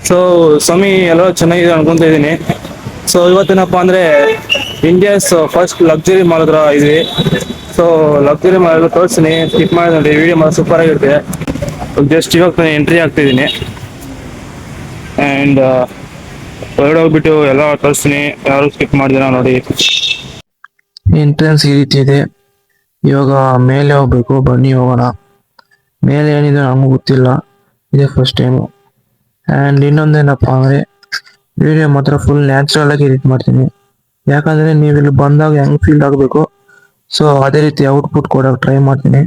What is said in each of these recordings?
So ಸ್ವಾಮಿ ಎಲ್ಲ ಚೆನ್ನಾಗಿದೆ ಅನ್ಕೊಂತ ಇದ್ದೀನಿ. ಸೊ ಇವತ್ತೇನಪ್ಪ ಅಂದ್ರೆ ಇಂಡಿಯಾಸ್ ಫಸ್ಟ್ ಲಕ್ಸುರಿ ಮಾಲ್ ಹತ್ರ ಇದ್ವಿ. ಸೊ ಲಕ್ಸುರಿ ಮಾಲ್ ತೋರಿಸ್ತೀನಿ, ಸ್ಕಿಪ್ ಮಾಡಿ ನೋಡಿ, ವಿಡಿಯೋ ಮಾತ್ರ ಸೂಪರ್ ಆಗಿರುತ್ತೆ. ಜಸ್ಟ್ ಇವಾಗ ಎಂಟ್ರಿ ಆಗ್ತಿದ್ದೀನಿ ಆ್ಯಂಡ್ ಹೊರಗಡೆ ಹೋಗ್ಬಿಟ್ಟು ಎಲ್ಲ ತೋರಿಸ್ತೀನಿ, ಯಾರು ಸ್ಕಿಪ್ ಮಾಡಿದಿರ ನೋಡಿ. ಎಂಟ್ರೆನ್ಸ್ ಈ ರೀತಿ ಇದೆ. ಇವಾಗ ಮೇಲೆ ಹೋಗ್ಬೇಕು, ಬನ್ನಿ ಹೋಗೋಣ. ಮೇಲೆ ಏನಿದೆ ನಮಗೂ ಗೊತ್ತಿಲ್ಲ, ಇದೇ ಫಸ್ಟ್ ಟೈಮು. ಆ್ಯಂಡ್ ಇನ್ನೊಂದೇನಪ್ಪ ಅಂದರೆ ವಿಡಿಯೋ ಮಾತ್ರ ಫುಲ್ ನ್ಯಾಚುರಲ್ ಆಗಿ ಎಡಿಟ್ ಮಾಡ್ತೀನಿ. ಯಾಕಂದರೆ ನೀವು ಇಲ್ಲಿ ಬಂದಾಗ ಹೆಂಗೆ ಫೀಲ್ ಆಗಬೇಕು, ಸೊ ಅದೇ ರೀತಿ ಔಟ್ಪುಟ್ ಕೊಡೋಕೆ ಟ್ರೈ ಮಾಡ್ತೀನಿ.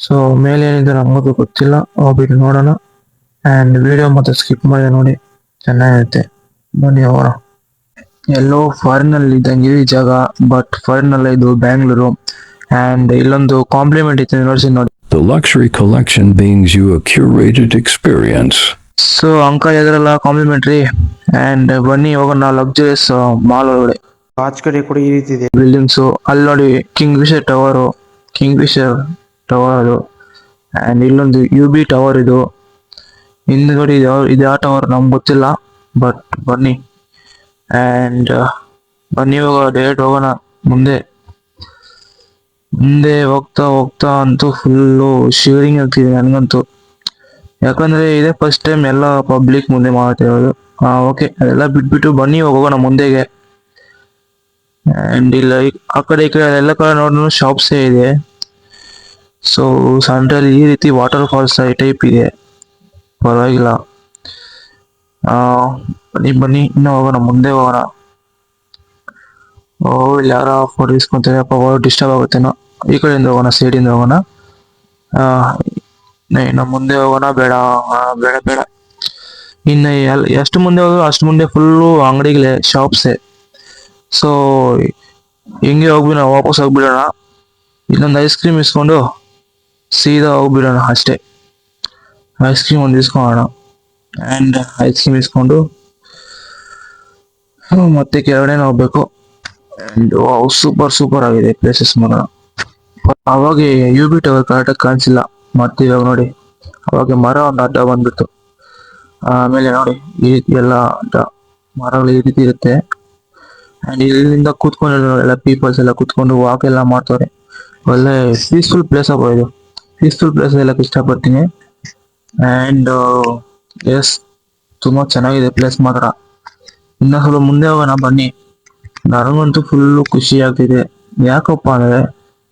ಸೊ ಮೇಲೆ ಏನಿದೆ ನಮಗೂ ಗೊತ್ತಿಲ್ಲ, ಹೋಗ್ಬಿಟ್ಟು ನೋಡೋಣ. ಆ್ಯಂಡ್ ವಿಡಿಯೋ ಮಾತ್ರ ಸ್ಕಿಪ್ ಮಾಡಿ ನೋಡಿ, ಚೆನ್ನಾಗಿರುತ್ತೆ. ಬನ್ನಿ ಹೋಗೋಣ. ಎಲ್ಲೋ ಫಾರಿನಲ್ಲಿ ಇದ್ದಂಗೆ ಈ ಜಾಗ, ಬಟ್ ಫಾರಿನಲ್ಲ ಇದು ಬ್ಯಾಂಗ್ಳೂರು. ಆ್ಯಂಡ್ ಇಲ್ಲೊಂದು ಕಾಂಪ್ಲಿಮೆಂಟ್ ಇತ್ತು ನೋಡಿ. The luxury collection brings you a curated experience. So uncle ಎದ್ರಲ್ಲ ಕಾಂಪ್ಲಿಮೆಂಟ್ರಿ. ಆ್ಯಂಡ್ ಬನ್ನಿ ಹೋಗೋಣ ಲಕ್ಸುರಿಯಸ್ ಮಾಲ್ ಒಳಗಡೆ. ಆಚ್ ಕಡೆ ಕೂಡ ಈ ರೀತಿ ಇದೆ ಬಿಲ್ಡಿಂಗ್ಸು. ಅಲ್ಲಿ ನೋಡಿ king Fisher tower, king Fisher tower ಅದು. ಆ್ಯಂಡ್ ಇಲ್ಲೊಂದು UB ಟವರ್ ಇದು. ಹಿಂದ್ಗಡೆ ಇದು ಯಾವ ಟವರ್ ನಮ್ಗೆ ಗೊತ್ತಿಲ್ಲ, ಬಟ್ ಬನ್ನಿ. ಆ್ಯಂಡ್ ಬನ್ನಿ ಇವಾಗ ಡೈರೆಕ್ಟ್ ಹೋಗೋಣ ಮುಂದೆ. ಹೋಗ್ತಾ ಹೋಗ್ತಾ ಅಂತೂ ಫುಲ್ಲು ಶಿವರಿಂಗ್ ಆಗ್ತಿದೆ ನನಗಂತೂ. ಯಾಕಂದರೆ ಇದೇ ಫಸ್ಟ್ ಟೈಮ್ ಎಲ್ಲ ಪಬ್ಲಿಕ್ ಮುಂದೆ ಮಾಡ್ತಿರೋದು. ಓಕೆ, ಅದೆಲ್ಲ ಬಿಟ್ಬಿಟ್ಟು ಬನ್ನಿ ಹೋಗೋಣ ಮುಂದೆಗೆ. ಆ್ಯಂಡ್ ಇಲ್ಲ ಆ ಕಡೆ ಈ ಕಡೆ ಎಲ್ಲ ಕಡೆ ನೋಡಿದ್ರು ಶಾಪ್ಸೇ ಇದೆ. ಸೊ ಸೆಂಟ್ರಲ್ಲಿ ಈ ರೀತಿ ವಾಟರ್ ಫಾಲ್ಸ್ ಟೈಪ್ ಇದೆ, ಪರವಾಗಿಲ್ಲ. ಬನ್ನಿ ಬನ್ನಿ, ಇನ್ನೂ ಹೋಗೋಣ, ಮುಂದೆ ಹೋಗೋಣ. ಇಲ್ಲಿ ಯಾರ ಫೋಟೋ ಇಸ್ಕೊಂತಾರೆ, ಅಪ್ಪ ಡಿಸ್ಟರ್ಬ್ ಆಗುತ್ತೇನೋ. ಈ ಕಡೆಯಿಂದ ಹೋಗೋಣ, ಸೈಡಿಂದ ಹೋಗೋಣ. ಇನ್ನು ಮುಂದೆ ಹೋಗೋಣ, ಬೇಡ ಬೇಡ ಬೇಡ. ಇನ್ನು ಎಷ್ಟು ಮುಂದೆ ಹೋಗೋದು ಅಷ್ಟು ಮುಂದೆ ಫುಲ್ಲು ಅಂಗಡಿಗಳೇ, ಶಾಪ್ಸೇ. ಸೊ ಹಿಂಗೆ ಹೋಗ್ಬಿಡೋಣ, ವಾಪಸ್ ಹೋಗ್ಬಿಡೋಣ. ಇನ್ನೊಂದು ಐಸ್ ಕ್ರೀಮ್ ಇಸ್ಕೊಂಡು ಸೀದಾ ಹೋಗ್ಬಿಡೋಣ ಅಷ್ಟೇ. ಐಸ್ ಕ್ರೀಮ್ ಒಂದು ಇಸ್ಕೊಳ್ಳೋಣ. ಆ್ಯಂಡ್ ಐಸ್ ಕ್ರೀಮ್ ಇಸ್ಕೊಂಡು ಮತ್ತೆ ಕೆಳಗಡೆ ಹೋಗ್ಬೇಕು. ಆ್ಯಂಡ್ ಸೂಪರ್ ಆಗಿದೆ ಪ್ಲೇಸಸ್ ಮಾತ್ರ. ಅವಾಗ UB ಟವರ್ ಕರೆಕ್ಟಾಗಿ ಕಾಣಿಸಿಲ್ಲ, ಮತ್ತೆ ಇವಾಗ ನೋಡಿ ಅವಾಗ ಮರ ಒಂದು ಅಡ್ಡ ಬಂದ್ಬಿಟ್ಟು. ಆಮೇಲೆ ನೋಡಿ ಈ ರೀತಿ ಎಲ್ಲ ಅಡ್ಡ ಮರಗಳು ಈ ರೀತಿ ಇರುತ್ತೆ. ಆ್ಯಂಡ್ ಇಲ್ಲಿಂದ ಕೂತ್ಕೊಂಡು ಎಲ್ಲ ಪೀಪಲ್ಸ್ ಎಲ್ಲ ಕೂತ್ಕೊಂಡು ವಾಕ್ ಎಲ್ಲ ಮಾಡ್ತಾರೆ. ಒಳ್ಳೆ ಪೀಸ್ಫುಲ್ ಪ್ಲೇಸ್ ಅಪ್ಪ ಇದು. ಪೀಸ್ಫುಲ್ ಪ್ಲೇಸ್ ಎಲ್ಲ ಇಷ್ಟಪಡ್ತೀನಿ. ಆ್ಯಂಡ್ ಎಸ್, ತುಂಬ ಚೆನ್ನಾಗಿದೆ ಪ್ಲೇಸ್ ಮಾತ್ರ. ಇನ್ನೂ ಸ್ವಲ್ಪ ಮುಂದೆ ಹೋಗೋಣ ಬನ್ನಿ. ನನಗಂತೂ ಫುಲ್ಲು ಖುಷಿ ಆಗ್ತಿದೆ. ಯಾಕಪ್ಪ ಅಂದರೆ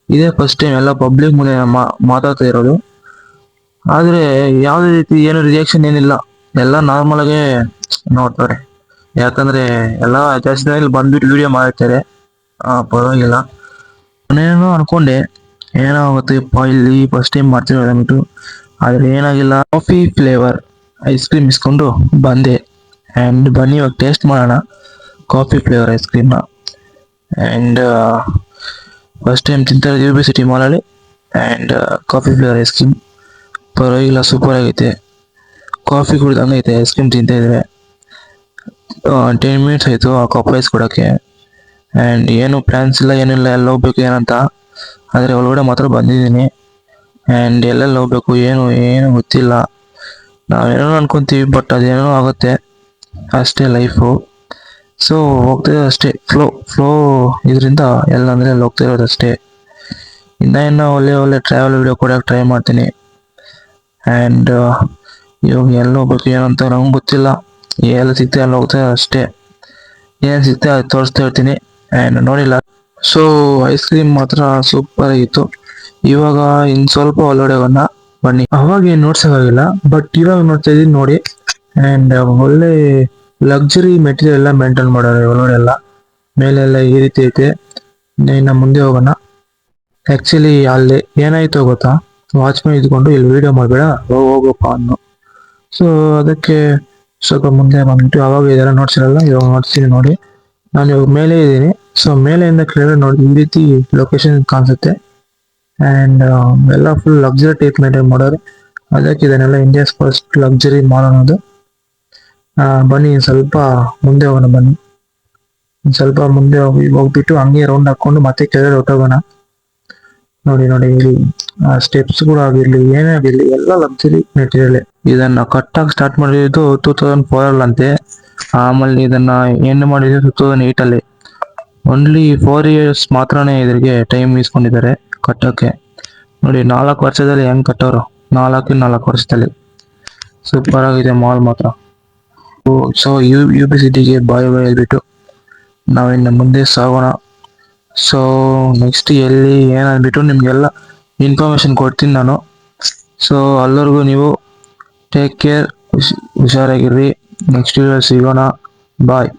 ಇದೇ ಫಸ್ಟ್ ಟೈಮ್ ಎಲ್ಲ ಪಬ್ಲಿಕ್ ಮುಂದೆ ಮಾತಾಡ್ತಾ ಇರೋದು. ಆದರೆ ಯಾವುದೇ ರೀತಿ ಏನು ರಿಯಾಕ್ಷನ್ ಏನಿಲ್ಲ, ಎಲ್ಲ ನಾರ್ಮಲಾಗೆ ನೋಡ್ತಾರೆ. ಯಾಕಂದರೆ ಎಲ್ಲ ಜಾಸ್ತಿ ಇಲ್ಲಿ ಬಂದ್ಬಿಟ್ಟು ವಿಡಿಯೋ ಮಾಡಿರ್ತಾರೆ. ಪರವಾಗಿಲ್ಲ. ನಾನೇನೋ ಅನ್ಕೊಂಡೆ ಏನಾಗುತ್ತೆಪ್ಪ ಇಲ್ಲಿ ಫಸ್ಟ್ ಟೈಮ್ ಮಾಡ್ತಿರೋದು ಅಂದ್ಬಿಟ್ಟು, ಆದರೆ ಏನಾಗಿಲ್ಲ. ಕಾಫಿ ಫ್ಲೇವರ್ ಐಸ್ ಕ್ರೀಮ್ ಇಸ್ಕೊಂಡು ಬಂದೆ. ಆ್ಯಂಡ್ ಬನ್ನಿ ಇವಾಗ ಟೇಸ್ಟ್ ಮಾಡೋಣ ಕಾಫಿ ಫ್ಲೇವರ್ ಐಸ್ ಕ್ರೀಮ್ನ. ಆ್ಯಂಡ್ ಫಸ್ಟ್ ಟೈಮ್ ತಿಂತಾರೆ UB ಸಿಟಿ ಮಾಲಲ್ಲಿ. And coffee flavour ice cream ಪರವಾಗಿಲ್ಲ, ಸೂಪರ್ ಆಗೈತೆ. ಕಾಫಿ ಕುಡ್ದಂಗೆ ಐತೆ, ಐಸ್ ಕ್ರೀಮ್ ತಿಂತಾ ಇದ್ರೆ. 10 ಮಿನಿಟ್ಸ್ ಆಯಿತು ಆ ಕಪ್ ಐಸ್ ಕೊಡೋಕ್ಕೆ. ಆ್ಯಂಡ್ ಏನು ಪ್ಲ್ಯಾನ್ಸ್ ಇಲ್ಲ, ಏನಿಲ್ಲ, ಎಲ್ಲ ಹೋಗ್ಬೇಕು ಏನಂತ. ಆದರೆ ಒಳಗಡೆ ಮಾತ್ರ ಬಂದಿದ್ದೀನಿ. ಆ್ಯಂಡ್ ಎಲ್ಲೆಲ್ಲಿ ಹೋಗ್ಬೇಕು ಏನು ಗೊತ್ತಿಲ್ಲ. ನಾವೇನೋ ಅನ್ಕೊತೀವಿ, ಬಟ್ ಅದೇನೋ ಆಗುತ್ತೆ ಅಷ್ಟೇ ಲೈಫು. ಸೊ ಹೋಗ್ತಿರೋದು ಅಷ್ಟೇ, ಫ್ಲೋ ಇದರಿಂದ ಎಲ್ಲ ಅಂದರೆ ಅಲ್ಲಿ ಹೋಗ್ತಿರೋದು ಅಷ್ಟೇ. ಇನ್ನೂ ಒಳ್ಳೆ ಟ್ರಾವೆಲ್ ವಿಡಿಯೋ ಕೊಡೋಕೆ ಟ್ರೈ ಮಾಡ್ತೀನಿ. ಆ್ಯಂಡ್ ಇವಾಗ ಎಲ್ಲ ಹೋಗ್ಬೇಕು ಏನಂತ ನಮ್ಗೆ ಗೊತ್ತಿಲ್ಲ. ಎಲ್ಲ ಸಿಗ್ತದೆ ಎಲ್ಲ ಹೋಗ್ತಾರೆ ಅಷ್ಟೇ. ಏನು ಸಿಗ್ತದೆ ಅದು ತೋರಿಸ್ತಾ ಇರ್ತೀನಿ. ಆ್ಯಂಡ್ ನೋಡಿಲ್ಲ. ಸೊ ಐಸ್ ಕ್ರೀಮ್ ಮಾತ್ರ ಸೂಪರ್ ಆಗಿತ್ತು. ಇವಾಗ ಇನ್ನು ಸ್ವಲ್ಪ ಒಳಗಡೆ ಹೋಗೋಣ ಬನ್ನಿ. ಅವಾಗ ಏನು ನೋಡ್ಸೋಕ್ಕಾಗಿಲ್ಲ, ಬಟ್ ಇವಾಗ ನೋಡ್ತಾ ಇದ್ದೀನಿ ನೋಡಿ. ಆ್ಯಂಡ್ ಒಳ್ಳೆ ಲಕ್ಸುರಿ ಮೆಟೀರಿಯಲ್ ಎಲ್ಲ ಮೇಂಟೈನ್ ಮಾಡೋರು ಒಳಗಡೆ ಎಲ್ಲ. ಮೇಲೆಲ್ಲ ಈ ರೀತಿ ಐತೆ. ಇನ್ನು ಮುಂದೆ ಹೋಗೋಣ. ಆ್ಯಕ್ಚುಲಿ ಅಲ್ಲಿ ಏನಾಯಿತು ಗೊತ್ತಾ, ವಾಚ್ಮನ್ ಇದ್ಕೊಂಡು ಇಲ್ಲಿ ವಿಡಿಯೋ ಮಾಡಬೇಡ ಹೋಗಪ್ಪ ಅನ್ನೋ. ಸೊ ಅದಕ್ಕೆ ಸ್ವಲ್ಪ ಮುಂದೆ ಬಂದ್ಬಿಟ್ಟು ಅವಾಗ ಇದೆಲ್ಲ ನೋಡ್ಸಿರಲ್ಲ, ಇವಾಗ ನೋಡ್ತೀನಿ ನೋಡಿ. ನಾನು ಇವಾಗ ಮೇಲೆ ಇದ್ದೀನಿ. ಸೊ ಮೇಲೆಯಿಂದ ಕೆಳಗಡೆ ನೋಡಿ ಈ ರೀತಿ ಲೊಕೇಶನ್ ಕಾಣಿಸುತ್ತೆ. ಆ್ಯಂಡ್ ಎಲ್ಲ ಫುಲ್ ಲಕ್ಸುರಿ ಟೈಪ್ ಮೇಂಟೈನ್ ಮಾಡೋರು. ಅದಕ್ಕೆ ಇದನ್ನೆಲ್ಲ ಇಂಡಿಯಾಸ್ ಫಸ್ಟ್ ಲಕ್ಸುರಿ ಮಾಲ್ ಅನ್ನೋದು. ಬನ್ನಿ ಸ್ವಲ್ಪ ಮುಂದೆ ಹೋಗೋಣ ಬನ್ನಿ. ಸ್ವಲ್ಪ ಮುಂದೆ ಹೋಗ್ಬಿಟ್ಟು ಹಂಗೆ ರೌಂಡ್ ಹಾಕ್ಕೊಂಡು ಮತ್ತೆ ಕೆಳಗಡೆ ಹೊಟ್ಟೋಗೋಣ. ನೋಡಿ ನೋಡಿ ಇಲ್ಲಿ ಸ್ಟೆಪ್ಸ್ ಕೂಡ ಆಗಿರ್ಲಿ ಏನೇ ಆಗಿರ್ಲಿ ಎಲ್ಲ ಲಕ್ಸುರಿ ಮೆಟೀರಿಯಲ್. ಇದನ್ನ ಕಟ್ಟಾಗಿ ಸ್ಟಾರ್ಟ್ ಮಾಡಿದ್ದು 2004 ಅಂತೆ. ಆಮೇಲೆ ಇದನ್ನ ಏನು ಮಾಡಿದ್ರು 2008 ಅಲ್ಲಿ. ಓನ್ಲಿ 4 years ಮಾತ್ರನೇ ಇದ್ರಿಗೆ ಟೈಮ್ ಇಸ್ಕೊಂಡಿದ್ದಾರೆ ಕಟ್ಟೋಕೆ. ನೋಡಿ 4 ವರ್ಷದಲ್ಲಿ ಹೆಂಗ್ ಕಟ್ಟೋರು, 4 ವರ್ಷದಲ್ಲಿ. ಸೂಪರ್ ಆಗಿದೆ ಮಾಲ್ ಮಾತ್ರ. ಸೊ ಯು ಬಿ ಸಿಟಿಗೆ ಬಾಯ್ ಹೇಳ್ಬಿಟ್ಟು ನಾವಿನ್ನು ಮುಂದೆ ಸಾಗೋಣ. ಸೊ ನೆಕ್ಸ್ಟ್ ಎಲ್ಲಿ ಏನಂದ್ಬಿಟ್ಟು ನಿಮ್ಗೆಲ್ಲ ಇನ್ಫಾರ್ಮೇಶನ್ ಕೊಡ್ತೀನಿ ನಾನು. ಸೊ ಅಲ್ಲವರೆಗೂ ನೀವು ಟೇಕ್ ಕೇರ್, ಹುಷಾರಾಗಿರ್ರಿ. ನೆಕ್ಸ್ಟ್ ವಿಡಿಯೋ ಸಿಗೋಣ. ಬಾಯ್.